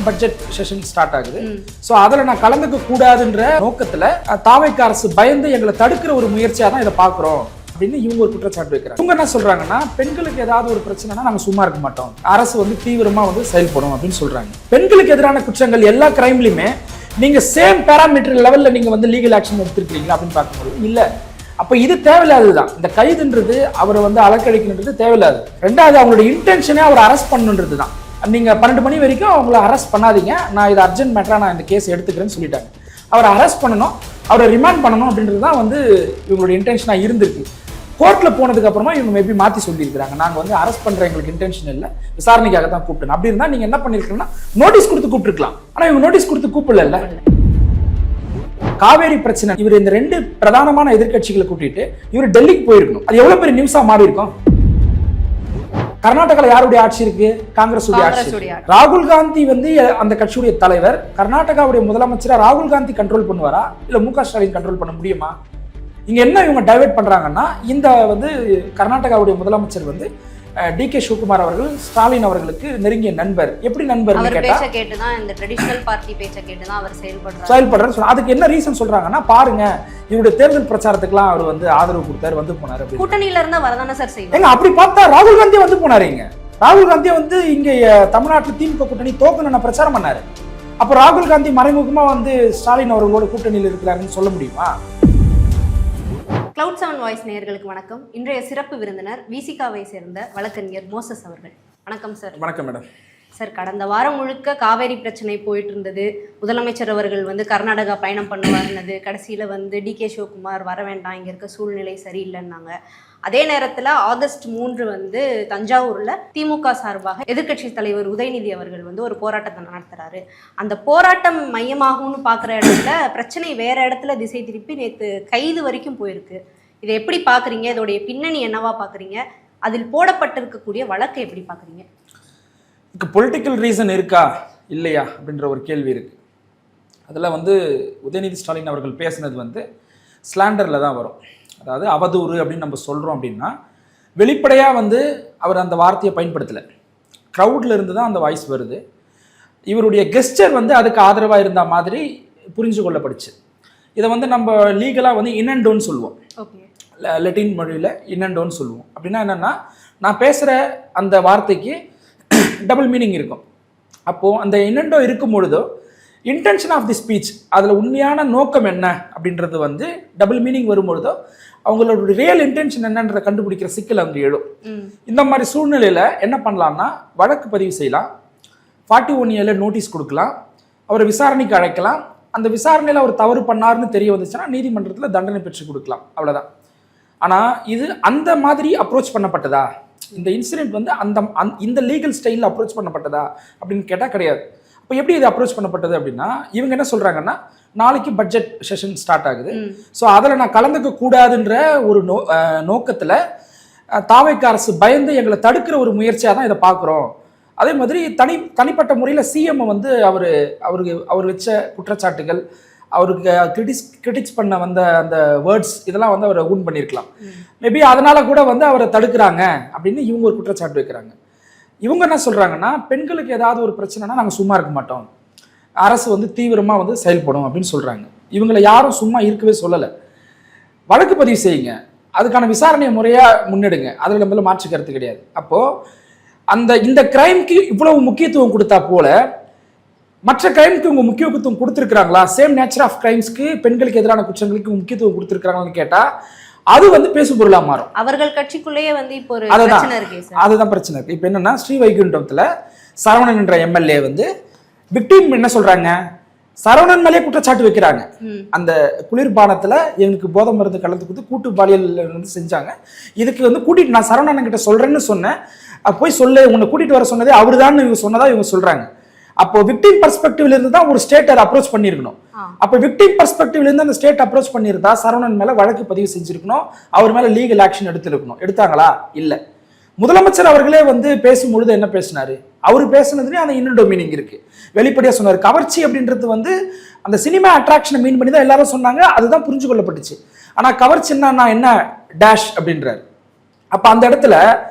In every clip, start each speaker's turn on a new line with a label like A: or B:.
A: Budget session start ஆகுது. So அதில் நான் கலந்துக்க கூடாதுன்ற நோக்கத்தில் தாவேக்கா அரசு பயந்து எங்களை தடுக்கிற ஒரு முயற்சியாக தான் இதை பார்க்குறோம் அப்படின்னு இவங்க ஒரு குற்றச்சாட்டு வைக்கிறாங்க. இவங்க என்ன சொல்றாங்கன்னா, பெண்களுக்கு ஏதாவது ஒரு பிரச்சனைனா நாங்கள் சும்மா இருக்க மாட்டோம், அரசு வந்து தீவிரமா வந்து செயல்படும் அப்படின்னு சொல்றாங்க. பெண்களுக்கு எதிரான குற்றங்கள் எல்லா கிரைம்லையுமே நீங்க சேம் பேராமீட்டர் லெவல்ல நீங்க வந்து லீகல் ஆக்ஷன் எடுத்திருக்கீங்களா அப்படின்னு பார்க்கும்போது இல்ல. அப்ப இது தேவையில்லாததுதான். இந்த கைதுன்றது அவரை வந்து அலக்கழிக்கணுன்றது தேவையில்லாது. ரெண்டாவது அவங்களுடைய இன்டென்ஷனே அவர் அரெஸ்ட் பண்ணணுன்றது தான். நீங்க 12 மணி வரைக்கும் அவங்கள அரெஸ்ட் பண்ணாதீங்க, நான் இது அர்ஜென்ட் மேட்டரா நான் இந்த கேஸ் எடுத்துக்கிறேன்னு சொல்லிட்டாங்க. அவரை அரெஸ்ட் பண்ணணும், அவரை ரிமாண்ட் பண்ணணும் அப்படின்றது தான் வந்து இவங்களுடைய இன்டென்ஷனா இருந்திருக்கு. கோர்ட்ல போனதுக்கு அப்புறமா இவங்க மேபி மாத்தி சொல்லியிருக்காங்க, நாங்க வந்து அரெஸ்ட் பண்ற எங்களுக்கு இன்டென்ஷன் இல்லை, விசாரணைக்காக தான் கூப்பிட்டோம். அப்படி இருந்தா நீங்க என்ன பண்ணிருக்கீங்கன்னா நோட்டீஸ் கொடுத்து கூப்பிட்டுருக்கலாம். ஆனா இவங்க நோட்டீஸ் கொடுத்து கூப்பிடல. காவேரி பிரச்சனை இவர் இந்த 2 பிரதானமான எதிர்கட்சிகளை கூட்டிட்டு இவர் டெல்லிக்கு போயிருக்கணும். அது எவ்வளவு பெரிய நியூஸா மாறி இருக்கும். கர்நாடகால யாருடைய ஆட்சி இருக்கு? காங்கிரஸ் ஆட்சி. ராகுல் காந்தி வந்து அந்த கட்சியுடைய தலைவர். கர்நாடகாவுடைய முதலமைச்சரா ராகுல் காந்தி கண்ட்ரோல் பண்ணுவாரா இல்ல முக ஸ்டாலின் கண்ட்ரோல் பண்ண முடியுமா? இங்க என்ன இவங்க டைவர்ட் பண்றாங்கன்னா, இந்த வந்து கர்நாடகாவுடைய முதலமைச்சர் வந்து டி.கே. சிவகுமார் அவர்கள் ஸ்டாலின் அவர்களுக்கு நெருங்கிய நண்பர். எப்படி நண்பர்
B: கேட்டுதான் இந்த ட்ரெடிஷனல் பார்ட்டி பேச்சை கேட்டுதான் அவர்
A: செயல்படுறாரு. அதுக்கு என்ன ரீசன் சொல்றாங்கன்னா, பாருங்க இவருடைய தேர்தல் பிரச்சாரத்துக்குலாம் அவர் வந்து ஆதரவு கொடுத்தாரு, வந்து போனாரு.
B: கூட்டணியில இருந்தா வரதானே சார் செய்வாங்க.
A: அப்படி பார்த்தா ராகுல் காந்தி வந்து போனாருங்க. ராகுல் காந்தி வந்து இங்க தமிழ்நாட்டில் திமுக கூட்டணி தோக்கணும்னு பிரச்சாரம் பண்ணாரு. அப்ப ராகுல் காந்தி மறைமுகமா வந்து ஸ்டாலின் அவர்களோட கூட்டணியில் இருக்கிறாருன்னு சொல்ல முடியுமா?
B: Cloud 7 வாய்ஸ் நேயர்களுக்கு வணக்கம். இன்றைய சிறப்பு விருந்தினர் விசிகாவை சேர்ந்த வழக்கறிஞர் மோசஸ் அவர்கள். வணக்கம் சார்.
A: வணக்கம் மேடம்.
B: சார், கடந்த வாரம் முழுக்க காவேரி பிரச்சனை போயிட்டு இருந்தது. முதலமைச்சர் அவர்கள் வந்து கர்நாடகா பயணம் பண்ணுவாருன்னது, கடைசியில் வந்து டி.கே. சிவகுமார் வர வேண்டாம், இங்கே இருக்க சூழ்நிலை சரியில்லைன்னாங்க. அதே நேரத்தில் ஆகஸ்ட் 3 வந்து தஞ்சாவூரில் திமுக சார்பாக எதிர்க்கட்சி தலைவர் உதயநிதி அவர்கள் வந்து ஒரு போராட்டத்தை நடத்துகிறாரு. அந்த போராட்டம் மையமாகும்னு பார்க்குற இடத்துல பிரச்சனை வேற இடத்துல திசை திருப்பி நேற்று கைது வரைக்கும் போயிருக்கு. இதை எப்படி பார்க்குறீங்க? இதோடைய பின்னணி என்னவா பார்க்குறீங்க? அதில் போடப்பட்டிருக்கக்கூடிய வழக்கை எப்படி பார்க்குறீங்க?
A: இதுக்கு பொலிட்டிக்கல் ரீசன் இருக்கா இல்லையா அப்படின்ற ஒரு கேள்வி இருக்குது. அதில் வந்து உதயநிதி ஸ்டாலின் அவர்கள் பேசினது வந்து ஸ்லாண்டரில் தான் வரும். அதாவது அவதூறு அப்படின்னு நம்ம சொல்கிறோம் அப்படின்னா, வெளிப்படையாக வந்து அவர் அந்த வார்த்தையை பயன்படுத்தலை. க்ரௌடில் இருந்து தான் அந்த வாய்ஸ் வருது. இவருடைய கெஸ்டர் வந்து அதுக்கு ஆதரவாக இருந்த மாதிரி புரிஞ்சு கொள்ளப்படுச்சு. இதை வந்து நம்ம லீகலாக வந்து இன் அண்ட் டவுன் சொல்லுவோம், லெட்டின் மொழியில் இன் அண்ட் டவுன் சொல்லுவோம். அப்படின்னா என்னென்னா, நான் பேசுகிற அந்த வார்த்தைக்கு டபுள் மீனிங் இருக்கும். அப்போது அந்த இன்னண்டோ இருக்கும் பொழுதோ இன்டென்ஷன் ஆஃப் தி ஸ்பீச், அதில் உண்மையான நோக்கம் என்ன அப்படின்றது வந்து டபுள் மீனிங் வரும்பொழுதோ அவங்களோட ரியல் இன்டென்ஷன் என்னன்றதை கண்டுபிடிக்கிற சிக்கல் அங்கே எழும். இந்த மாதிரி சூழ்நிலையில் என்ன பண்ணலாம்னா, வழக்கு பதிவு செய்யலாம், 41A நோட்டீஸ் கொடுக்கலாம், அவரை விசாரணைக்கு அழைக்கலாம். அந்த விசாரணையில் அவர் தவறு பண்ணார்னு தெரிய வந்துச்சுன்னா நீதிமன்றத்தில் தண்டனை பெற்று கொடுக்கலாம், அவ்வளோதான். ஆனால் இது அந்த மாதிரி அப்ரோச் பண்ணப்பட்டதா, இந்த இன்சிடென்ட் வந்து இந்த லீகல் ஸ்டைலில் அப்ரோச் பண்ணப்பட்டதா அப்படின்னு கேட்டால் கிடையாது. இப்போ எப்படி இது அப்ரோச் பண்ணப்பட்டது அப்படின்னா, இவங்க என்ன சொல்கிறாங்கன்னா, நாளைக்கு பட்ஜெட் செஷன் ஸ்டார்ட் ஆகுது, ஸோ அதில் நான் கலந்துக்க கூடாதுன்ற ஒரு நோக்கத்தில் தாவேக்கா அரசு பயந்து எங்களை தடுக்கிற ஒரு முயற்சியாக தான் இதை பார்க்குறோம். அதே மாதிரி தனிப்பட்ட முறையில் சிஎம் வந்து அவர் வச்ச குற்றச்சாட்டுகள், அவருக்கு கிரிட்டிக்ஸ் பண்ண வந்த அந்த வேர்ட்ஸ் இதெல்லாம் வந்து அவரை ஊன் பண்ணியிருக்கலாம். மேபி அதனால கூட வந்து அவரை தடுக்கிறாங்க அப்படின்னு இவங்க ஒரு குற்றச்சாட்டு வைக்கிறாங்க. இவங்க என்ன சொல்றாங்கன்னா, பெண்களுக்கு ஏதாவது ஒரு பிரச்சனைனா நாங்கள் சும்மா இருக்க மாட்டோம், அரசு வந்து தீவிரமாக வந்து செயல்படும் அப்படின்னு சொல்றாங்க. இவங்களை யாரும் சும்மா இருக்கவே சொல்லலை. வழக்கு பதிவு செய்யுங்க, அதுக்கான விசாரணையை முறையாக முன்னெடுங்க, அதில் நம்மள மாற்று கருத்து கிடையாது. அப்போது இந்த கிரைம்க்கு இவ்வளவு முக்கியத்துவம் கொடுத்தா போல மற்ற கிரைம்க்கு இவங்க முக்கியத்துவம் கொடுத்துருக்காங்களா? சேம் நேச்சர் ஆஃப் கிரைம்ஸ்க்கு, பெண்களுக்கு எதிரான குற்றங்களுக்கு முக்கியத்துவம் கொடுத்துருக்காங்கன்னு கேட்டால் அது வந்து பேசு பொருளா மாறும்.
B: அவர்கள் கட்சிக்குள்ளேயே வந்து இப்போ ஒரு பிரச்சனை இருக்கு.
A: அதுதான் பிரச்சனை இருக்கு. இப்போ என்னன்னா, ஸ்ரீவைகுண்டத்துல சரவணன் என்ற எம்எல்ஏ வந்து விக்டிம் என்ன சொல்றாங்க, சரவணன் மேலே குற்றச்சாட்டு வைக்கிறாங்க. அந்த குளிர்பானத்துல எனக்கு போதை மருந்து கலந்து கொடுத்து கூட்டு பாலியல் வந்து செஞ்சாங்க. இதுக்கு வந்து கூட்டிட்டு நான் சரவணன் கிட்ட சொல்றேன்னு சொன்னேன், போய் சொல்லு, உன்னை கூட்டிட்டு வர சொன்னதே அவருதான் இவங்க சொன்னதா இவங்க சொல்றாங்க. அப்போ விக்டிம் பெர்ஸ்பெக்டிவ்ல இருந்து தான் ஒரு ஸ்டேட் அதை அப்ரோச் பண்ணிருக்கணும். அப்போ விக்டிம் பெர்ஸ்பெக்டிவ்ல இருந்து அந்த ஸ்டேட் அப்ரோச் பண்ணியிருந்தா சரவணன் மேல வழக்கு பதிவு செஞ்சிருக்கணும், அவர் மேல லீகல் ஆக்ஷன் எடுத்திருக்கணும். எடுத்தாங்களா? இல்ல. முதலமைச்சர் அவர்களே வந்து பேசும்பொழுது என்ன பேசினாரு, அவர் பேசுனதுலேயே அந்த இன்னொரு மீனிங் இருக்கு. வெளிப்படையா சொன்னார். கவர்ச்சி அப்படின்றது வந்து அந்த சினிமா அட்ராக்ஷனை மீன் பண்ணி தான் எல்லாரும் சொன்னாங்க, அதுதான் புரிஞ்சு கொள்ளப்பட்டுச்சு. ஆனா கவர்ச்சின்னா என்ன டேஷ் அப்படின்றாரு. அப்ப அந்த இடத்துல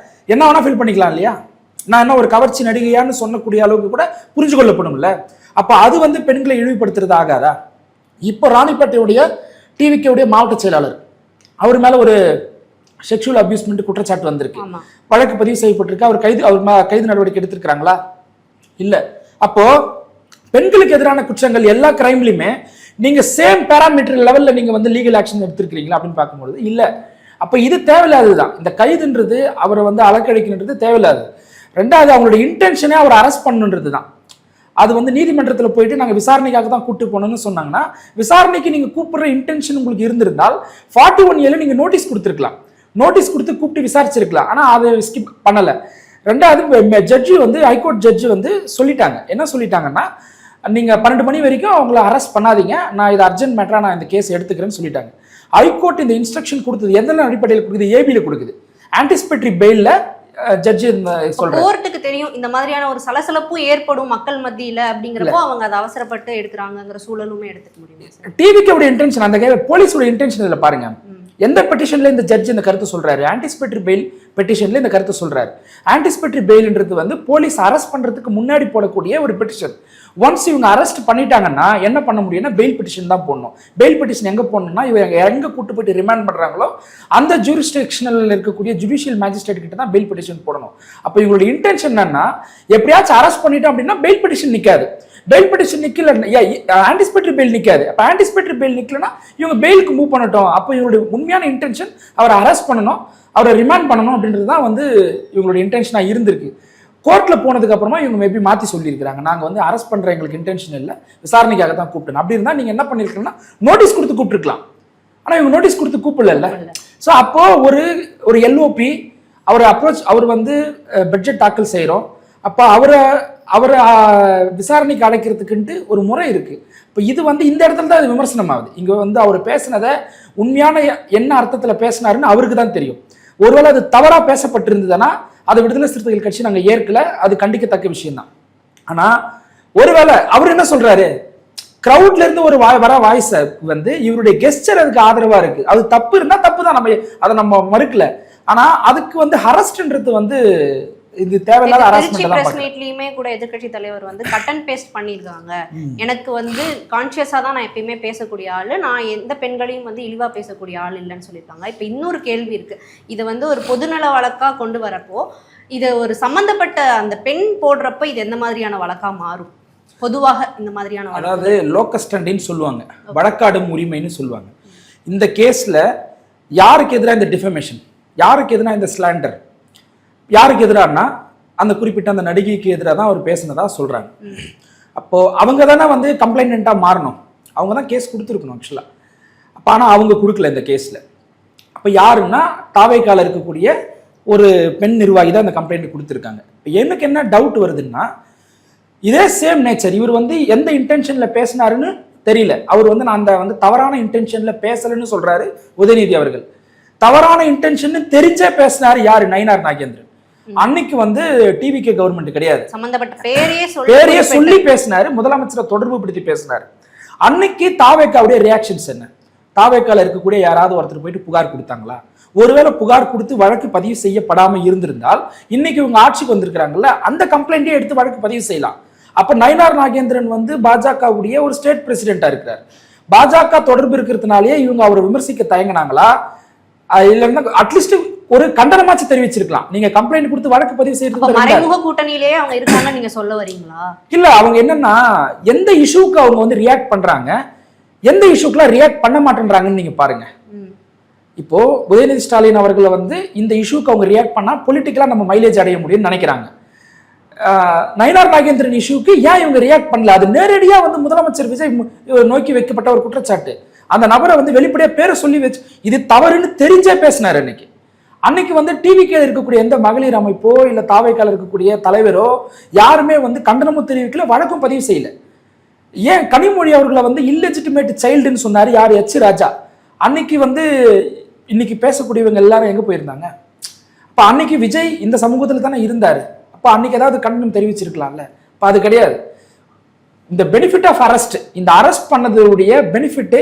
A: என்ன வேணா ஃபீல் பண்ணிக்கலாம் இல்லையா? நான் என்ன ஒரு கவர்ச்சி நடிகையான்னு சொல்லக்கூடிய அளவுக்கு கூட புரிஞ்சு கொள்ளப்படும்ல. அப்ப அது வந்து பெண்களை இழிவுபடுத்துறது ஆகாதா? இப்போ ராணிப்பேட்டையுடைய டிவிகேவுடைய மாவட்ட செயலாளர், அவர் மேல ஒரு செக்ஷுவல் அபியூஸ்மெண்ட் குற்றச்சாட்டு வந்திருக்கு, வழக்கு பதிவு செய்யப்பட்டிருக்கு. அவர் கைது நடவடிக்கை எடுத்திருக்கிறாங்களா? இல்ல. அப்போ பெண்களுக்கு எதிரான குற்றங்கள் எல்லா கிரைம்லயுமே நீங்க சேம் பேராமீட்டர் லெவல்ல நீங்க வந்து லீகல் ஆக்ஷன் எடுத்திருக்கீங்களா அப்படின்னு பார்க்கும்போது இல்ல. அப்ப இது தேவையில்லாததுதான். இந்த கைதுன்றது அவரை வந்து அலக்கழிக்கின்றது தேவையில்லாது. ரெண்டாவது, அவங்களுடைய இன்டென்ஷனே அவர் அரெஸ்ட் பண்ணுன்றது தான். அது வந்து நீதிமன்றத்தில் போயிட்டு நாங்கள் விசாரணைக்காக தான் கூப்பிட்டு போனோம்னு சொன்னாங்கன்னா, விசாரணைக்கு நீங்க கூப்பிடுற இன்டென்ஷன் உங்களுக்கு இருந்திருந்தால் 41A நீங்க நோட்டீஸ் கொடுத்துருக்கலாம், நோட்டீஸ் கொடுத்து கூப்பிட்டு விசாரிச்சிருக்கலாம். ஆனா அதை ஸ்கிப் பண்ணல. ரெண்டாவது, ஜட்ஜி வந்து ஹைகோர்ட் ஜட்ஜி வந்து சொல்லிட்டாங்க. என்ன சொல்லிட்டாங்கன்னா, நீங்க 12 மணி வரைக்கும் அவங்கள அரெஸ்ட் பண்ணாதீங்க, நான் இது அர்ஜென்ட் மேட்டரா நான் இந்த கேஸ் எடுத்துக்கிறேன்னு சொல்லிட்டாங்க. ஹைகோர்ட் இந்த இன்ஸ்ட்ரக்ஷன் கொடுத்தது எந்த அடிப்படையில் கொடுக்குது? ஏபில கொடுக்குது. ஆன்டிசிபேட்டரி பெயில்ல ஜட்ஜி சொல்றாங்க. கோர்ட்டுக்கு
B: தெரியும் இந்த மாதிரியான ஒரு சலசலப்பும் ஏற்படும் மக்கள் மத்தியில அப்படிங்கிறப்போ அவங்க அதை அவசரப்பட்டு எடுக்கிறாங்கங்கிற சூழலுமே எடுத்துக்க முடியும்.
A: டிவிக்கு இன்டென்ஷன், அந்த போலீஸோட இன்டென்ஷன் இதுல பாருங்க. எந்த பெட்டிஷன்ல இந்த ஜட்ஜ் இந்த கருத்து சொல்றாரு? ஆன்டிசிபேட்டரி பெயில் பெட்டிஷன்ல இந்த கருத்து சொல்றாரு. ஆன்டிசிபேட்டரி பெயில்ன்றது வந்து போலீஸ் அரெஸ்ட் பண்றதுக்கு முன்னாடி போடக்கூடிய ஒரு பெட்டிஷன். ஒன்ஸ் இவங்க அரெஸ்ட் பண்ணிட்டாங்கன்னா என்ன பண்ண முடியும்னா பெயில் பெட்டிஷன் தான் போடணும். பெயில் பெட்டிஷன் எங்க போடணும்னா, இவங்க எங்க கூட்டு போயிட்டு ரிமாண்ட் பண்றாங்களோ அந்த ஜூரிஸ்டிக்ஷனல் இருக்கக்கூடிய ஜுடிஷியல் மேஜிஸ்ட்ரேட் கிட்ட தான் பெயில் பெட்டிஷன் போடணும். அப்போ இவங்களோட இன்டென்ஷன் என்னன்னா, எப்படியாச்சும் அரெஸ்ட் பண்ணிட்டோம் அப்படின்னா பெயில் பெட்டிஷன் நிக்காது. பெயில் பெட்டிஷன் நிக்கல, ஆன்டிசிபேட்டரி பெயில் நிக்காது. அப்ப ஆன்டிசிபேட்டரி பெயில் நிக்கலன்னா இவங்க பெயிலுக்கு மூவ் பண்ணட்டும். அப்போ இவங்களுடைய உண்மையான இன்டென்ஷன் அவரை அரெஸ்ட் பண்ணணும், அவரை ரிமாண்ட் பண்ணணும் அப்படின்றது தான் வந்து இவங்களுடைய இன்டென்ஷனா இருந்திருக்கு. கோர்ட்ல போனதுக்கு அப்புறமா இவங்க மேபி மாத்தி சொல்லியிருக்காங்க, நாங்க வந்து அரெஸ்ட் பண்ற எங்களுக்கு இன்டென்ஷன் இல்லை, விசாரணைக்காக தான் கூப்பிட்டோம். அப்படி இருந்தா நீங்க என்ன பண்ணிருக்கீங்கன்னா நோட்டீஸ் கொடுத்து கூப்பிட்டுருக்கலாம். ஆனா இவங்க நோட்டீஸ் கொடுத்து கூப்பிடல. ஸோ அப்போ ஒரு எல்ஓபி அவர் அப்ரோச், அவர் வந்து பட்ஜெட் தாக்கல் செய்யறோம். அப்போ அவரை விசாரணைக்கு அடைக்கிறதுக்குன்ட்டு ஒரு முறை இருக்கு. இப்போ இது வந்து இந்த இடத்துல தான் விமர்சனம் ஆகுது. இங்க வந்து அவர் பேசினதை உண்மையான என்ன அர்த்தத்துல பேசினாருன்னு அவருக்கு தான் தெரியும். ஒருவேளை அது தவறா பேசப்பட்டிருந்ததுன்னா அதை விடுதலை சிறுத்தைகள் கட்சி நாங்க ஏற்கல, அது கண்டிக்கத்தக்க விஷயம் தான். ஆனா ஒருவேளை அவர் என்ன சொல்றாரு, கிரவுட்ல இருந்து ஒரு வர வாய்ஸ் வந்து இவருடைய கெஸ்டர் அதுக்கு ஆதரவா இருக்கு. அது தப்பு இருந்தா தப்பு தான், அதை நம்ம மறுக்கல. ஆனா அதுக்கு வந்து ஹரஸ்ட்ன்றது வந்து இது தேவையில்லாத ஹராஸ்மென்ட் தான். பிரஸ் மீட்லயுமே கூட எதிர்க்கட்சி தலைவர் வந்து கட் அண்ட் பேஸ்ட் பண்ணிருக்காங்க. எனக்கு வந்து கான்ஷியஸா தான் நான் எப்பயுமே பேசக்கூடிய ஆளு, நான் எந்த பெண்களையும் வந்து இழிவா பேசக்கூடிய ஆள் இல்லைன்னு சொல்லியிருக்காங்க. இப்ப இன்னொரு கேள்வி இருக்கு, இது வந்து ஒரு பொதுநல வழக்கா கொண்டு வரப்போ இது ஒரு சம்பந்தப்பட்ட அந்த பெண் போடுறப்ப இது எந்த மாதிரியான வழக்கா மாறும்? பொதுவாக இந்த மாதிரியான, அதாவது லோக்கஸ் ஸ்டாண்டின்னு சொல்லுவாங்க, வழக்காடும் உரிமைன்னு சொல்லுவாங்க. இந்த கேஸ்ல யாருக்கு எதிராக இந்த டிஃபமேஷன், யாருக்கு எதிராக இந்த ஸ்லாண்டர், யாருக்கு எதிரானா அந்த குறிப்பிட்ட அந்த நடிகைக்கு எதிராக தான் அவர் பேசினதா சொல்றாங்க. அப்போ அவங்க தானே வந்து கம்ப்ளைண்டா மாறணும், அவங்க தான் கேஸ் கொடுத்துருக்கணும் ஆக்சுவலா. அப்ப ஆனா அவங்க கொடுக்கல இந்த கேஸ்ல. அப்ப யாருன்னா தாவேக்கால இருக்கக்கூடிய ஒரு பெண் நிர்வாகி தான் இந்த கம்ப்ளைண்ட் கொடுத்துருக்காங்க. எனக்கு என்ன டவுட் வருதுன்னா, இதே சேம் நேச்சர் இவர் வந்து எந்த இன்டென்ஷன்ல பேசினாருன்னு தெரியல. அவர் வந்து நான் அந்த வந்து தவறான இன்டென்ஷன்ல பேசலன்னு சொல்றாரு உதயநிதி அவர்கள். தவறான இன்டென்ஷன் தெரிஞ்சே பேசினாரு யாரு? நயினார் நாகேந்திரன். அன்னைக்கு வந்து டிவிகே கவர்மெண்ட் கிடையாது, சம்பந்தப்பட்ட பேரையே சொல்லி பேசினாரு, முதலமைச்சரை தொடர்பு படுத்தி பேசினாரு. அன்னைக்கு தாவேக்காவுடைய ரியாக்ஷன்ஸ் என்ன? தாவேக்கால இருக்கக்கூடிய யாராவது ஒருத்தர் போயிட்டு புகார் கொடுத்தாங்களா? ஒருவேளை புகார் கொடுத்து வழக்கு பதிவு செய்யப்படாம இருந்திருந்தால் இன்னைக்கு இவங்க ஆட்சிக்கு வந்திருக்கிறாங்கல்ல, அந்த கம்ப்ளைண்டே எடுத்து வழக்கு பதிவு செய்யலாம். அப்ப நயினார் நாகேந்திரன் வந்து பாஜகவுடைய ஒரு ஸ்டேட் பிரசிடென்டா இருக்கிறார். பாஜக தொடர்பு இருக்கிறதுனாலேயே இவங்க அவரை விமர்சிக்க தயங்கினாங்களா? இல்லைன்னா அட்லீஸ்ட் ஒரு கண்டனமாச்சு தெரிவிச்சிருக்கலாம். நீங்க கம்ப்ளைண்ட் கொடுத்து வழக்கு பதிவு செய்யறது மறைமுக கூட்டணியிலேயே அவங்க இருக்காங்க நீங்க சொல்ல வரீங்களா? இல்ல, அவங்க என்னன்னா எந்த இஷ்யூக்கு அவங்க வந்து ரியாக்ட் பண்றாங்க, எந்த இஷ்யூக்குலாம் ரியாக்ட் பண்ண மாட்டேன்றாங்கன்னு நீங்க பாருங்க. இப்போ உதயநிதி ஸ்டாலின் அவர்களை வந்து இந்த இஷ்யூக்கு அவங்க ரியாக்ட் பண்ணா பொலிட்டிக்கலா நம்ம மைலேஜ் அடைய முடியும்னு நினைக்கிறாங்க. நயினார் நாகேந்திரன் இஷ்யூக்கு ஏன் இவங்க ரியாக்ட் பண்ணல? அது நேரடியா வந்து முதலமைச்சர் விஜய் நோக்கி வைக்கப்பட்ட ஒரு குற்றச்சாட்டு. அந்த நபரை வந்து வெளிப்படையா பேரை சொல்லி வச்சு இது தவறுன்னு தெரிஞ்சே பேசினாரு. அன்னைக்கு வந்து டிவிக்கு இருக்கக்கூடிய எந்த மகளிர் அமைப்போ இல்ல தாவேக்கால இருக்கக்கூடிய தலைவரோ யாருமே வந்து கண்டனமும் தெரிவிக்கல, வழக்கும் பதிவு செய்யல. ஏன் கனிமொழி அவர்களை வந்து இல்லெஜிட்டிமேட் சைல்டுன்னு சொன்னாரு யார்? எச் ராஜா. அன்னைக்கு வந்து இன்னைக்கு பேசக்கூடியவங்க எல்லாரும் எங்க போயிருந்தாங்க? அப்ப அன்னைக்கு விஜய் இந்த சமூகத்துல தானே இருந்தாரு. அப்ப அன்னைக்கு ஏதாவது கண்டனம் தெரிவிச்சிருக்கலாம்ல. அப்ப அது கிடையாது. இந்த பெனிஃபிட் ஆஃப் அரெஸ்ட், இந்த அரெஸ்ட் பண்ணதுடைய பெனிஃபிட்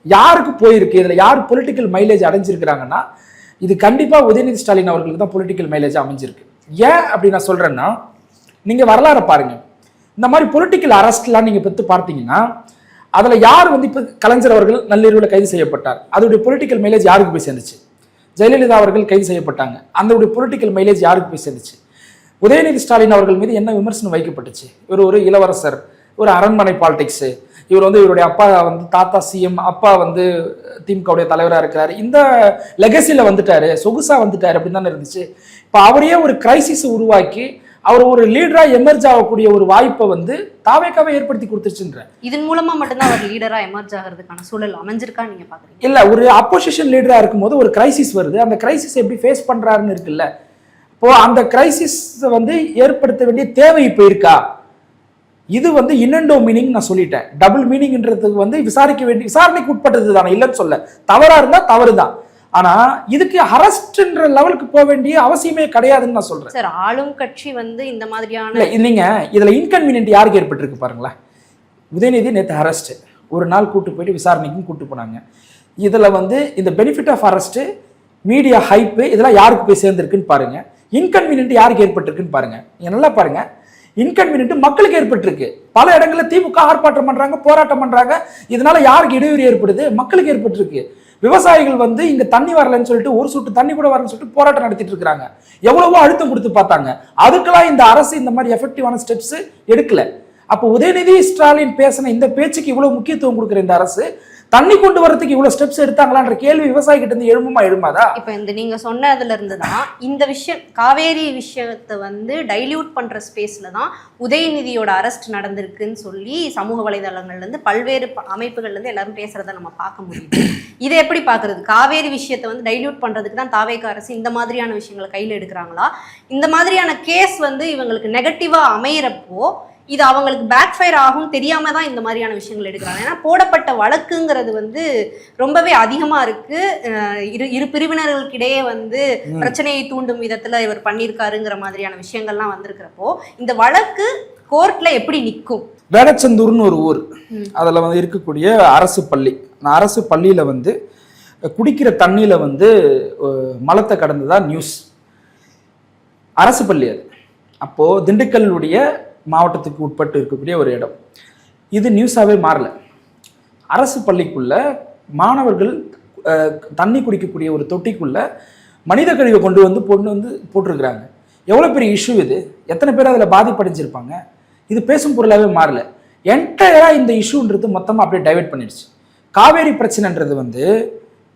A: யாருக்கு போயிருக்கு? இதுல யார் பொலிட்டிக்கல் மைலேஜ் அடைஞ்சிருக்கிறாங்கன்னா இது கண்டிப்பா உதயநிதி ஸ்டாலின் அவர்களுக்கு தான் பொலிட்டிக்கல் மைலேஜ் அமைஞ்சிருக்கு. ஏன் அப்படி நான் சொல்றேன்னா, நீங்க வரலாறு பாருங்க. இந்த மாதிரி பொலிட்டிக்கல் அரெஸ்ட்லாம் நீங்க பெற்று பார்த்தீங்கன்னா, அதுல யார் வந்து இப்ப கலைஞர் அவர்கள் நள்ளிரவில் கைது செய்யப்பட்டார், அதோடைய பொலிட்டிக்கல் மைலேஜ் யாருக்கு போய் சேர்ந்துச்சு? ஜெயலலிதா அவர்கள் கைது செய்யப்பட்டாங்க, அதோடைய பொலிட்டிக்கல் மைலேஜ் யாருக்கு போய் சேர்ந்துச்சு? உதயநிதி ஸ்டாலின் அவர்கள் மீது என்ன விமர்சனம் வைக்கப்பட்டுச்சு? இவர் ஒரு இளவரசர், ஒரு அரண்மனை பாலிடிக்ஸ், இவர் வந்து இவருடைய அப்பா வந்து தாத்தா சிஎம், அப்பா வந்து திமுகவுடைய தலைவராக இருக்கிறாரு, இந்த லெகசியில வந்துட்டாரு, சொகுசா வந்துட்டாரு அப்படின்னு தானே இருந்துச்சு. இப்போ அவரையே ஒரு கிரைசிஸ் உருவாக்கி அவர் ஒரு லீடரா எமர்ஜ் ஆகக்கூடிய ஒரு வாய்ப்பை வந்து தாவேக்காவை ஏற்படுத்தி கொடுத்துருச்சுன்ற.
B: இதன் மூலமா மட்டும்தான் அவர் லீடரா எமர்ஜ் ஆகிறதுக்கான சூழல் அமைஞ்சிருக்கா நீங்க பாக்குறீங்க?
A: இல்ல, ஒரு அப்போசிஷன் லீடரா இருக்கும்போது ஒரு கிரைசிஸ் வருது, அந்த கிரைசிஸ் எப்படி ஃபேஸ் பண்றாருன்னு இருக்குல்ல. இப்போ அந்த கிரைசிஸ் வந்து ஏற்படுத்த வேண்டிய தேவை இப்போ இருக்கா? இது வந்து இன்னண்டோ மீனிங் நான் சொல்லிட்டேன். டபுள் மீனிங்ன்றதுக்கு வந்து விசாரணைக்கு உட்பட்டது தானே, இல்லைன்னு சொல்ல. தவறா இருந்தா தவறு தான். ஆனா இதுக்கு அரஸ்ட்ன்ற லெவலுக்கு போக வேண்டிய அவசியமே கிடையாதுன்னு நான் சொல்றேன்.
B: சார், ஆளும் கட்சி வந்து இந்த மாதிரியான
A: நீங்க இதுல இன்கன்வீனியன்ட் யாருக்கு ஏற்பட்டிருக்கு பாருங்களேன். உதயநிதி நேற்று அரெஸ்ட், ஒரு நாள் கூட்டு போயிட்டு விசாரணைக்கும் கூட்டு போனாங்க. இதுல வந்து இந்த benefit of arrest, media hype, இதெல்லாம் யாருக்கு போய் சேர்ந்திருக்குன்னு பாருங்க. இன்கன்வீனியன்ட் யாருக்கு ஏற்பட்டிருக்குன்னு பாருங்க. நீங்க நல்லா பாருங்க, இன்கன்வீனியன்ட் மக்களுக்கு ஏற்பட்டிருக்கு. பல இடங்கள்ல திமுக ஆர்ப்பாட்டம் பண்றாங்க, போராட்டம் பண்றாங்க. இதனால யாருக்கு இடையூறு ஏற்படுது? மக்களுக்கு ஏற்பட்டிருக்கு. விவசாயிகள் வந்து இங்க தண்ணி வரலன்னு சொல்லிட்டு, ஒரு சொட்டு தண்ணி கூட வரலன்னு சொல்லிட்டு போராட்டம் நடத்திட்டு இருக்காங்க. எவ்வளவோ அழுத்தம் கொடுத்து பார்த்தாங்க. அதுக்கெல்லாம் இந்த அரசு இந்த மாதிரி எஃபெக்டிவான ஸ்டெப்ஸ் எடுக்கல. அப்போ உதயநிதி ஸ்டாலின் பேசின இந்த பேச்சுக்கு இவ்வளவு முக்கியத்துவம் கொடுக்குற இந்த அரசு தண்ணி கொண்டு வரதுக்கு இவ்வளவு ஸ்டெப்ஸ் எடுத்தாங்களான்ற கேள்வி விவசாயிகிட்ட இருந்து எழுமாதா?
B: இப்ப இந்த நீங்க சொன்னதுல இருந்துதான் இந்த விஷயம், காவேரி விஷயத்தை வந்து டைல்யூட் பண்ற ஸ்பேஸ்ல தான் உதயநிதியோட அரெஸ்ட் நடந்திருக்குன்னு சொல்லி சமூக வலைதளங்கள்ல இருந்து பல்வேறு அமைப்புகள்ல இருந்து எல்லாரும் பேசுறத நம்ம பார்க்க முடியுது. இதை எப்படி பாக்குறது? காவேரி விஷயத்தை வந்து டைல்யூட் பண்றதுக்கு தான் தாவேக அரசு இந்த மாதிரியான விஷயங்களை கையில எடுக்கிறாங்களா? இந்த மாதிரியான கேஸ் வந்து இவங்களுக்கு நெகட்டிவா அமையிறப்போ இது அவங்களுக்கு பேக் ஃபயர் ஆகும் தெரியாம தான் இந்த மாதிரியான விஷயங்கள் எடுக்கிறாங்க. ஏன்னா போடப்பட்ட வழக்குங்கிறது வந்து ரொம்பவே அதிகமா இருக்கு. இரு பிரிவினர்களுக்கிடையே வந்து பிரச்சனையை தூண்டும் விதத்துல இவர் பண்ணியிருக்காருங்கிற மாதிரியான விஷயங்கள்லாம் வந்திருக்கிறப்போ இந்த வழக்கு கோர்ட்ல எப்படி நிற்கும்?
A: வேடச்சந்தூர்னு ஒரு ஊர், அதுல வந்து இருக்கக்கூடிய அரசு பள்ளி. அரசு பள்ளியில வந்து குடிக்கிற தண்ணியில வந்து மலத்தை கடந்துதான் நியூஸ். அரசு பள்ளி அது. அப்போ திண்டுக்கல்லுடைய மாவட்டத்துக்கு உட்பட்டு இருக்கக்கூடிய ஒரு இடம். இது நியூஸாவே மாறல. அரசு பள்ளிக்குள்ள மாணவர்கள் தண்ணி குடிக்கக்கூடிய ஒரு தொட்டிக்குள்ள மனித கழிவை கொண்டு வந்து போட்டிருக்கிறாங்க. எவ்வளோ பெரிய இஷ்யூ இது! எத்தனை பேர் அதில் பாதிப்படைஞ்சிருப்பாங்க? இது பேசும் பொருளாகவே மாறல. என்டையராக இந்த இஷ்யூன்றது மொத்தமாக அப்படியே டைவெர்ட் பண்ணிடுச்சு. காவேரி பிரச்சனைன்றது வந்து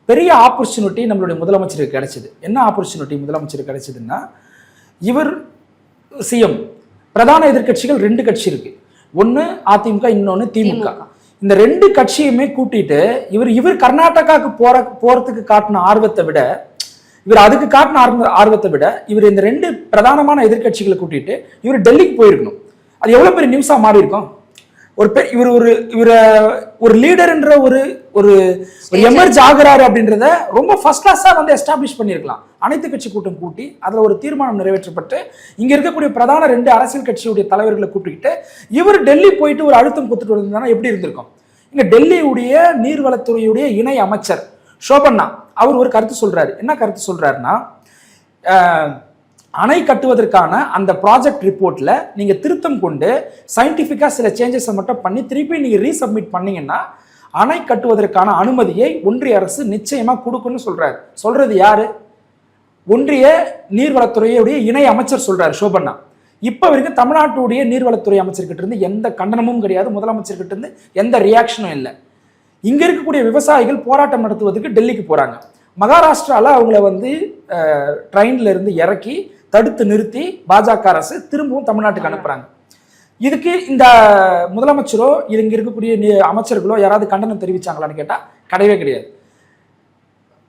A: பெரிய ஆப்பர்ச்சுனிட்டி நம்மளுடைய முதலமைச்சருக்கு கிடைச்சிது. என்ன ஆப்பர்ச்சுனிட்டி முதலமைச்சருக்கு கிடைச்சதுன்னா, இவர் சிஎம், பிரதான எதிர்கட்சிகள் 2 கட்சி இருக்கு. ஒன்று அதிமுக, இன்னொன்று திமுக. இந்த 2 கட்சியுமே கூட்டிட்டு இவர் கர்நாடகாவுக்கு போறதுக்கு காட்டின ஆர்வத்தை விட, இவர் அதுக்கு காட்டின ஆர்வத்தை விட இவர் இந்த 2 பிரதானமான எதிர்கட்சிகளை கூட்டிட்டு இவர் டெல்லிக்கு போயிருக்கணும். அது எவ்வளவு பெரிய நியூஸா மாறி இருக்கும். ஒரு லீடர்ன்ற ஒரு எமர்ஜ் ஆகுறாரு அப்படின்றத ரொம்ப ஃபர்ஸ்ட் கிளாஸா வந்து எஸ்டாப்ளிஷ் பண்ணியிருக்கலாம். அனைத்து கட்சி கூட்டம் கூட்டி அதுல ஒரு தீர்மானம் நிறைவேற்றப்பட்டு இங்க இருக்கக்கூடிய பிரதான 2 அரசியல் கட்சியுடைய தலைவர்களை கூட்டிக்கிட்டு இவர் டெல்லி போயிட்டு ஒரு அழுத்தம் கொடுத்துட்டு வந்திருந்தா எப்படி இருந்திருக்கும்? இங்க டெல்லியுடைய நீர்வளத்துறையுடைய இணை அமைச்சர் சோபண்ணா அவர் ஒரு கருத்து சொல்றாரு. என்ன கருத்து சொல்றாருன்னா, அணை கட்டுவதற்கான அந்த ப்ராஜெக்ட் ரிப்போர்ட்ல நீங்க திருத்தம் கொண்டு சயின்டிபிக்கா சில சேஞ்சஸை மட்டும் பண்ணி திருப்பி நீங்க ரீசப்மிட் பண்ணீங்கன்னா அணை கட்டுவதற்கான அனுமதியை ஒன்றிய அரசு நிச்சயமா கொடுக்குன்னு சொல்றாரு. சொல்றது யாரு? ஒன்றிய நீர்வளத்துறையுடைய இணை அமைச்சர் சொல்றாரு சோபண்ணா. இப்ப வரைக்கும் தமிழ்நாட்டுடைய நீர்வளத்துறை அமைச்சர்கிட்ட இருந்து எந்த கண்டனமும் கிடையாது, முதலமைச்சர்கிட்ட இருந்து எந்த ரியாக்ஷனும் இல்லை. இங்க இருக்கக்கூடிய விவசாயிகள் போராட்டம் நடத்துவதற்கு டெல்லிக்கு போறாங்க. மகாராஷ்டிரால அவங்கள வந்து ட்ரெயின்ல இருந்து இறக்கி தடுத்து நிறுத்தி பாஜக அரசு திரும்பவும் தமிழ்நாட்டுக்கு அனுப்புறாங்க. இதுக்கு இந்த முதலமைச்சரோ இங்க இருக்கக்கூடிய அமைச்சர்களோ யாராவது கண்டனம் தெரிவிச்சாங்களான்னு கேட்டா கிடையவே கிடையாது.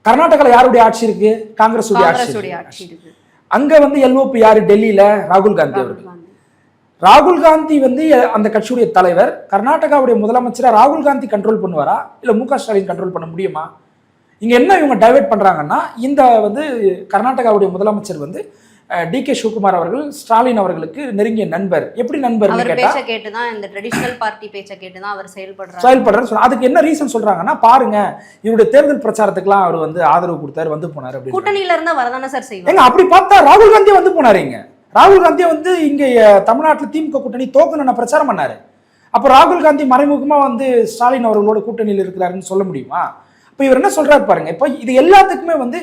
A: கர்நாடகால யாருடைய ஆட்சி இருக்கு? காங்கிரஸ் ஆட்சி இருக்கு. அங்க வந்து எல்ஓபி யாரு? டெல்லியில ராகுல் காந்தி அவர்கள். ராகுல் காந்தி வந்து அந்த கட்சியுடைய தலைவர். கர்நாடகாவுடைய முதலமைச்சரா ராகுல் காந்தி கண்ட்ரோல் பண்ணுவாரா இல்ல மு க ஸ்டாலின் கண்ட்ரோல் பண்ண முடியுமா? இங்க என்ன இவங்க டைவர்ட் பண்றாங்கன்னா, இந்த வந்து கர்நாடகாவுடைய முதலமைச்சர் வந்து டி.கே. சிவகுமார் அவர்கள் ஸ்டாலின் அவர்களுக்கு நெருங்கிய நண்பர். எப்படி நண்பர்
B: கேட்டுதான் இந்த ட்ரெடிஷனல் பார்ட்டி பேச்சை கேட்டுதான் அவர்
A: செயல்படுறாரு. அதுக்கு என்ன ரீசன் சொல்றாங்கன்னா, பாருங்க இவருடைய தேர்தல் பிரச்சாரத்துக்குலாம் அவர் வந்து ஆதரவு கொடுத்தாரு, வந்து போனாரு.
B: கூட்டணியில இருந்தா வரதானே சார் செய்வாங்க.
A: அப்படி பார்த்தா ராகுல் காந்தி வந்து போனாருங்க. ராகுல் காந்தியை வந்து இங்க தமிழ்நாட்டில் திமுக கூட்டணி தோக்கணும்னு பிரச்சாரம் பண்ணாரு. அப்போ ராகுல் காந்தி மறைமுகமா வந்து ஸ்டாலின் அவர்களோட கூட்டணியில் இருக்கிறாருன்னு சொல்ல முடியுமா? இப்போ இவர் என்ன சொல்றாரு பாருங்க. இப்போ இது எல்லாத்துக்குமே வந்து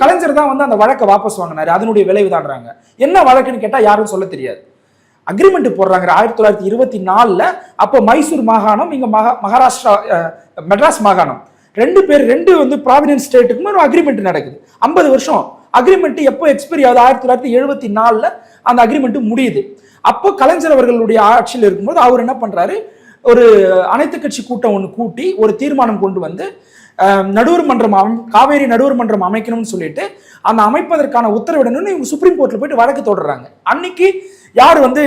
A: கலைஞர் தான் வந்து அந்த வழக்கை வாபஸ் வாங்கினாரு, அதனுடைய விளைவுதான்றாங்க. என்ன வழக்குன்னு கேட்டா யாரும் சொல்ல தெரியாது. அக்ரிமெண்ட் போடுறாங்க 1924. அப்போ மைசூர் மாகாணம், இங்க மகாராஷ்டிரா மெட்ராஸ் மாகாணம், ரெண்டு வந்து ப்ராவிடன்ஸ் ஸ்டேட்டுக்குமே ஒரு அக்ரிமெண்ட் நடக்குது. 50 வருஷம் அக்ரிமெண்ட் எப்போ எக்ஸ்பைரி ஆகுது? 1974 அந்த அக்ரிமெண்ட் முடியுது. அப்போ கலைஞர் அவர்களுடைய ஆட்சியில் இருக்கும்போது அவர் என்ன பண்றாரு, ஒரு அனைத்து கட்சி கூட்டம் ஒன்று கூட்டி ஒரு தீர்மானம் கொண்டு வந்து நடுவர் மன்றம், காவேரி நடுவர் மன்றம் அமைக்கணும்னு சொல்லிட்டு அந்த அமைப்பதற்கான உத்தரவிடணும்னு இவங்க சுப்ரீம் கோர்ட்ல போயிட்டு வழக்கு தொடர்றாங்க. அன்னைக்கு யார் வந்து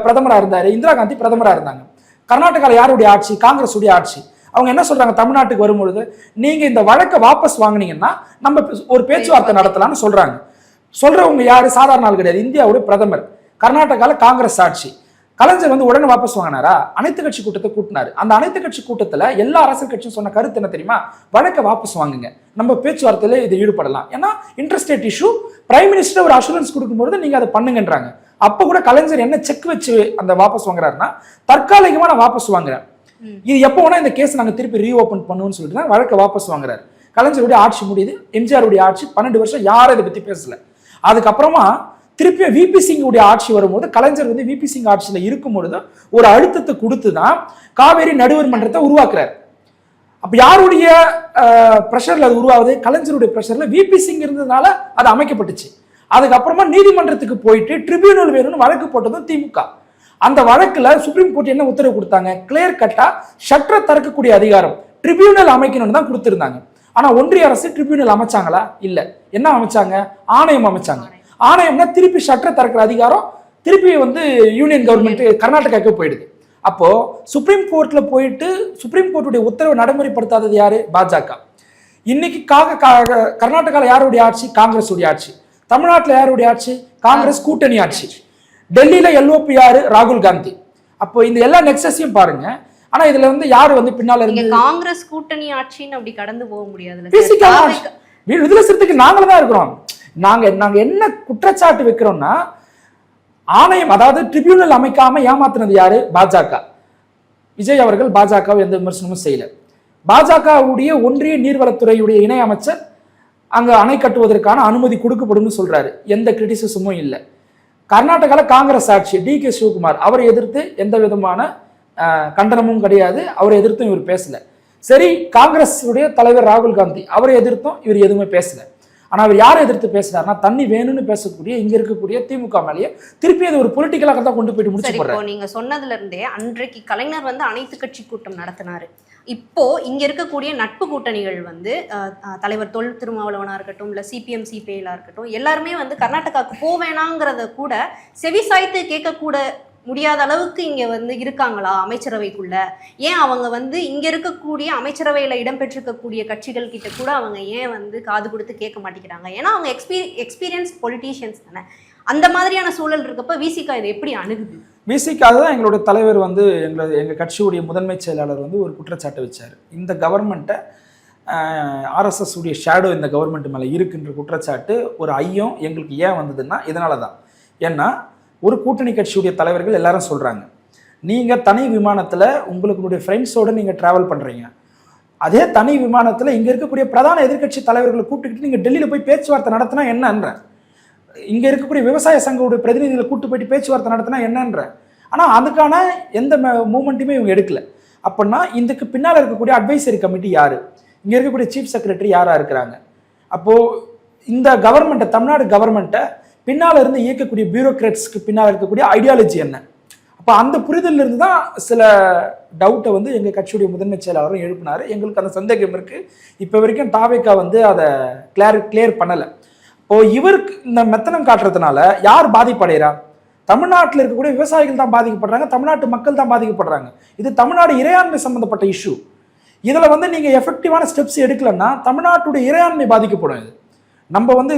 A: பிரதமரா இருந்தாரு? இந்திரா காந்தி பிரதமரா இருந்தாங்க. கர்நாடகாவில் யாருடைய ஆட்சி? காங்கிரஸ் உடைய ஆட்சி. அவங்க என்ன சொல்றாங்க, தமிழ்நாட்டுக்கு வரும்பொழுது நீங்க இந்த வழக்கை வாபஸ் வாங்கினீங்கன்னா நம்ம ஒரு பேச்சுவார்த்தை நடத்தலாம்னு சொல்றாங்க. சொல்றவங்க யாரு? சாதாரண ஆள் கிடையாது, இந்தியாவுடைய பிரதமர். கர்நாடகாவில் காங்கிரஸ் ஆட்சி. கலைஞர் வந்து உடனே வாபஸ் வாங்கினாரா? அனைத்து கட்சி கூட்டத்தை கூட்டினாரு. அந்த அனைத்து கட்சி கூட்டத்துல எல்லா அரசியல் கட்சியும் சொன்ன கருத்து என்ன தெரியுமா? வழக்கை வாபஸ் வாங்குங்க, நம்ம பேச்சுவார்த்தையில இது ஈடுபடலாம். ஏன்னா இன்டர்ஸ்டேட் இஷ்யூ, பிரைம் மினிஸ்டர் ஒரு அஷூரன்ஸ் கொடுக்கும்போது நீங்க அதை பண்ணுங்கன்றாங்க. அப்ப கூட கலைஞர் என்ன செக் வச்சு அந்த வாபஸ் வாங்குறாருன்னா, தற்காலிகமா நான் வாபஸ் வாங்குறேன், இது எப்போ வேணா இந்த கேஸ் நாங்க திருப்பி ரீஓபன் பண்ணுவோம்னு சொல்லிட்டு தான் வழக்கை வாபஸ் வாங்குறாரு. கலைஞருடைய ஆட்சி முடியுது. எம்ஜிஆருடைய ஆட்சி 12 வருஷம் யாரும் இதை பத்தி பேசல. அதுக்கப்புறமா திருப்பி விபி சிங் உடைய ஆட்சி வரும்போது கலைஞர் வந்து விபி சிங் ஆட்சியில இருக்கும்பொழுது ஒரு அழுத்தத்தை கொடுத்துதான் காவேரி நடுவர் மன்றத்தை உருவாக்குறாரு. அப்ப யாருடைய பிரஷர்ல அது உருவாகுது? கலைஞருடைய பிரஷர்ல விபி சிங் இருந்ததுனால அது அமைக்கப்பட்டுச்சு. அதுக்கப்புறமா நீதிமன்றத்துக்கு போயிட்டு ட்ரிபியூனல் வேணும்னு வழக்கு போட்டதும் திமுக. அந்த வழக்குல சுப்ரீம் கோர்ட் என்ன உத்தரவு கொடுத்தாங்க? கிளியர் கட்டா ஷட்டரை திறக்கக்கூடிய அதிகாரம் ட்ரிபியூனல் அமைக்கணும்னு தான் கொடுத்திருந்தாங்க. ஆனா ஒன்றிய அரசு ட்ரிபியூனல் அமைச்சாங்களா? இல்ல. என்ன அமைச்சாங்க? ஆணையம் அமைச்சாங்க. ஆணையம்னா திருப்பி ஷட்டரை திறக்கிற அதிகாரம் திருப்பி வந்து யூனியன் கவர்மெண்ட் கர்நாடகாவுக்கு போயிடுது. அப்போ சுப்ரீம் கோர்ட்ல போயிட்டு சுப்ரீம் கோர்ட்டுடைய உத்தரவு நடைமுறைப்படுத்தாதது யாரு? பாஜக. இன்னைக்கு கர்நாடகாவில் யாருடைய ஆட்சி? காங்கிரஸ் உடைய ஆட்சி. தமிழ்நாட்டில் யாருடைய ஆட்சி? காங்கிரஸ் கூட்டணி ஆட்சி. டெல்லியில எல்ஓபி யாரு? ராகுல் காந்தி. அப்போ இந்த எல்லா நெக்ஸஸையும் பாருங்க. ஆனா இதுல வந்து யாரு வந்து பின்னால இருந்து
B: காங்கிரஸ் கூட்டணி ஆட்சின்னு அப்படி கடந்து போக முடியாது.
A: விடுதலை சிறுத்தைக்கு நாங்கள தான் இருக்கிறோம். நாங்க என்ன குற்றச்சாட்டு வைக்கிறோம்னா, ஆணையம் அதாவது ட்ரிபியூனல் அமைக்காம ஏமாத்தினது யாரு? பாஜக. விஜய் அவர்கள் பாஜகவை எந்த விமர்சனமும் செய்யல. பாஜகவுடைய ஒன்றிய நீர்வளத்துறையுடைய இணை அமைச்சர் அங்க அணை கட்டுவதற்கான அனுமதி கொடுக்கப்படும் சொல்றாரு. எந்த கிரிட்டிசிசமும் இல்லை. கர்நாடகாவில் காங்கிரஸ் ஆட்சி, DK சிவகுமார், அவரை எதிர்த்து எந்த விதமான கண்டனமும் கிடையாது. அவரை எதிர்த்தும் இவர் பேசல. சரி, காங்கிரஸ் உடைய தலைவர் ராகுல் காந்தி, அவரை எதிர்த்தும் இவர் எதுவுமே பேசல. ஆனா அவர் யாரை எதிர்த்து பேசுறாருன்னா, தண்ணி வேணும்னு பேசக்கூடிய இங்க இருக்கக்கூடிய திமுக மேலேயே திருப்பி அது ஒரு பொலிட்டிக்கலாக தான் கொண்டு போயிட்டு முடிச்சு போறாரு.
B: நீங்க சொன்னதுல இருந்தே அன்றைக்கு கலைஞர் வந்து அனைத்து கட்சி கூட்டம் நடத்தினாரு. இப்போ இங்க இருக்கக்கூடிய நட்பு கூட்டணிகள் வந்து தலைவர் தொல் திருமாவளவனா இருக்கட்டும், இல்ல CPM CPI-லா இருக்கட்டும், எல்லாருமே வந்து கர்நாடகாவுக்கு போவேணாங்கிறத கூட செவி சாய்த்து கேட்கக்கூட முடியாத அளவுக்கு இங்க வந்து இருக்காங்களா அமைச்சரவைக்குள்ள? ஏன் அவங்க வந்து இங்க இருக்கக்கூடிய அமைச்சரவையில இடம்பெற்றிருக்கக்கூடிய கட்சிகள் கிட்ட கூட அவங்க ஏன் வந்து காது கொடுத்து கேட்க மாட்டேங்கிறாங்க? ஏன்னா அவங்க எக்ஸ்பீரியன்ஸ் பொலிட்டீஷியன்ஸ் தானே. அந்த மாதிரியான சூழல் இருக்கப்ப விசிகா இதை எப்படி அணுகுது?
A: விசிகாக தான் எங்களுடைய தலைவர் வந்து எங்கள் கட்சியுடைய முதன்மை செயலாளர் வந்து ஒரு குற்றச்சாட்டு வச்சார். இந்த கவர்மெண்ட்டை RSS உடைய ஷேடோ இந்த கவர்மெண்ட் மேலே இருக்குன்ற குற்றச்சாட்டு, ஒரு ஐயம் எங்களுக்கு ஏன் வந்ததுன்னா இதனால தான். ஏன்னா ஒரு கூட்டணி கட்சியுடைய தலைவர்கள் எல்லாரும் சொல்கிறாங்க, நீங்கள் தனி விமானத்தில் உங்களுடைய ஃப்ரெண்ட்ஸோடு நீங்கள் ட்ராவல் பண்ணுறீங்க, அதே தனி விமானத்தில் இங்கே இருக்கக்கூடிய பிரதான எதிர்கட்சி தலைவர்களை கூப்பிட்டுக்கிட்டு நீங்கள் டெல்லியில் போய் பேச்சுவார்த்தை நடத்தினா என்னன்ற, இங்கே இருக்கக்கூடிய விவசாய சங்கங்களுடைய பிரதிநிதிகளை கூட்டு போயிட்டு பேச்சுவார்த்தை நடத்தினா என்னன்ற. ஆனால் அதுக்கான எந்த மூமெண்ட்டுமே இவங்க எடுக்கல. அப்படின்னா இதுக்கு பின்னால் இருக்கக்கூடிய அட்வைசரி கமிட்டி யார்? இங்கே இருக்கக்கூடிய சீஃப் செக்ரட்டரி யாராக இருக்கிறாங்க? அப்போது இந்த கவர்மெண்ட்டை, தமிழ்நாடு கவர்மெண்ட்டை பின்னால் இருந்து இயக்கக்கூடிய பியூரோக்ராட்ஸ்க்கு பின்னால் இருக்கக்கூடிய ஐடியாலஜி என்ன? அப்போ அந்த புரிதல் இருந்து தான் சில டவுட்டை வந்து எங்கள் கட்சியுடைய முதன்மை செயலாளரும் எழுப்பினார். எங்களுக்கு அந்த சந்தேகம் இருக்குது. இப்போ வரைக்கும் தாவேக்கா வந்து அதை கிளியர் பண்ணலை. இப்போ இவருக்கு இந்த மெத்தனம் காட்டுறதுனால யார் பாதிப்படைகிறா? தமிழ்நாட்டில் இருக்கக்கூடிய விவசாயிகள் தான் பாதிக்கப்படுறாங்க, தமிழ்நாட்டு மக்கள் தான் பாதிக்கப்படுறாங்க. இது தமிழ்நாடு இறையாண்மை சம்பந்தப்பட்ட இஷ்யூ. இதில் வந்து நீங்கள் எஃபெக்டிவான ஸ்டெப்ஸ் எடுக்கலன்னா தமிழ்நாட்டுடைய இறையாண்மை பாதிக்கப்படும். இது நம்ம வந்து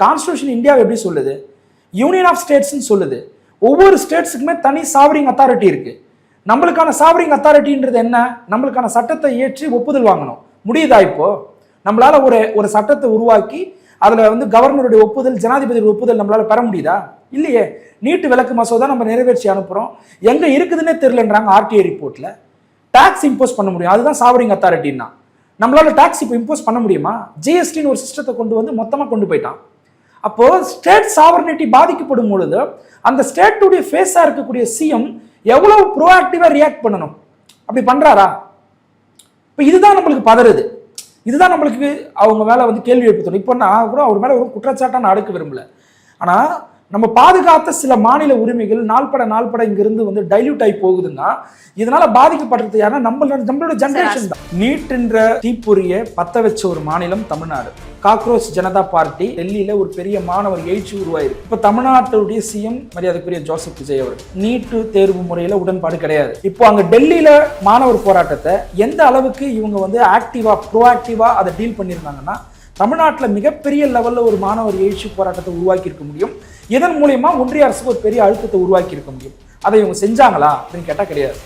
A: கான்ஸ்டியூஷன் இந்தியாவை எப்படி சொல்லுது? யூனியன் ஆஃப் ஸ்டேட்ஸ்ன்னு சொல்லுது. ஒவ்வொரு ஸ்டேட்ஸுக்குமே தனி சாவரிங் அத்தாரிட்டி இருக்கு. நம்மளுக்கான சாவரிங் அத்தாரிட்டின்றது என்ன? நம்மளுக்கான சட்டத்தை ஏற்றி ஒப்புதல் வாங்கணும். முடியுதா? இப்போ நம்மளால ஒரு சட்டத்தை உருவாக்கி அதில் வந்து கவர்னருடைய ஒப்புதல், ஜனாதிபதியுடைய ஒப்புதல் நம்மளால பெற முடியுதா? இல்லையே. நீட்டு விலக்கு மசோதா நம்ம நிறைவேற்றி அனுப்புகிறோம், எங்கே இருக்குதுன்னே தெரியலன்றாங்க ஆர்டிஐ ரிப்போர்ட்டில். டாக்ஸ் இம்போஸ் பண்ண முடியும், அதுதான் சாவரிங் அத்தாரிட்டின்னா. நம்மளால டாக்ஸ் இப்போ இம்போஸ் பண்ண முடியுமா? ஜிஎஸ்டின்னு ஒரு சிஸ்டத்தை கொண்டு வந்து மொத்தமாக கொண்டு போயிட்டான். அப்போ ஸ்டேட் சாவர்னிட்டி பாதிக்கப்படும் பொழுது அந்த ஸ்டேட்டுடைய ஃபேஸாக இருக்கக்கூடிய சிஎம் எவ்வளவு ப்ரோஆக்டிவாக ரியாக்ட் பண்ணணும்? அப்படி பண்ணுறாரா? இப்போ இதுதான் நம்மளுக்கு பதறுது, இதுதான் நம்மளுக்கு அவங்க மேலே வந்து கேள்வி எழுப்பணும். இப்போ நான் கூட அவர் மேலே ஒரு குற்றச்சாட்டாக நான் அடுக்க விரும்பல. ஆனால் நம்ம பாதுகாத்த சில மாநில உரிமைகள் நாள்பட இங்கிருந்து வந்து டைல்யூட் ஆகி போகுதுன்னா இதனால பாதிக்கப்படுறது யாருன்னா நம்மளோட ஜெனரேஷன் தான். நீட் என்ற தீப்பொறியை பத்த வச்ச ஒரு மாநிலம் தமிழ்நாடு. காக்ரோச் ஜனதா பார்ட்டி டெல்லியில ஒரு பெரிய மாணவர் எழுச்சி உருவாயிருக்கு. இப்ப தமிழ்நாட்டுடைய சிஎம் மரியாதைக்குரிய ஜோசப் விஜய் அவர் நீட்டு தேர்வு முறையில உடன்பாடு கிடையாது. இப்போ அங்க டெல்லியில மாணவர் போராட்டத்தை எந்த அளவுக்கு இவங்க வந்து ஆக்டிவா ப்ரோஆக்டிவா அதை டீல் பண்ணியிருந்தாங்கன்னா தமிழ்நாட்டில் மிகப்பெரிய லெவலில் ஒரு மாணவர் எழுச்சி போராட்டத்தை உருவாக்கி இருக்க முடியும். இதன் மூலயமா ஒன்றிய அரசுக்கு ஒரு பெரிய அழுத்தத்தை உருவாக்கி இருக்க முடியும். அதை இவங்க செஞ்சாங்களா அப்படின்னு கேட்டால் கிடையாது.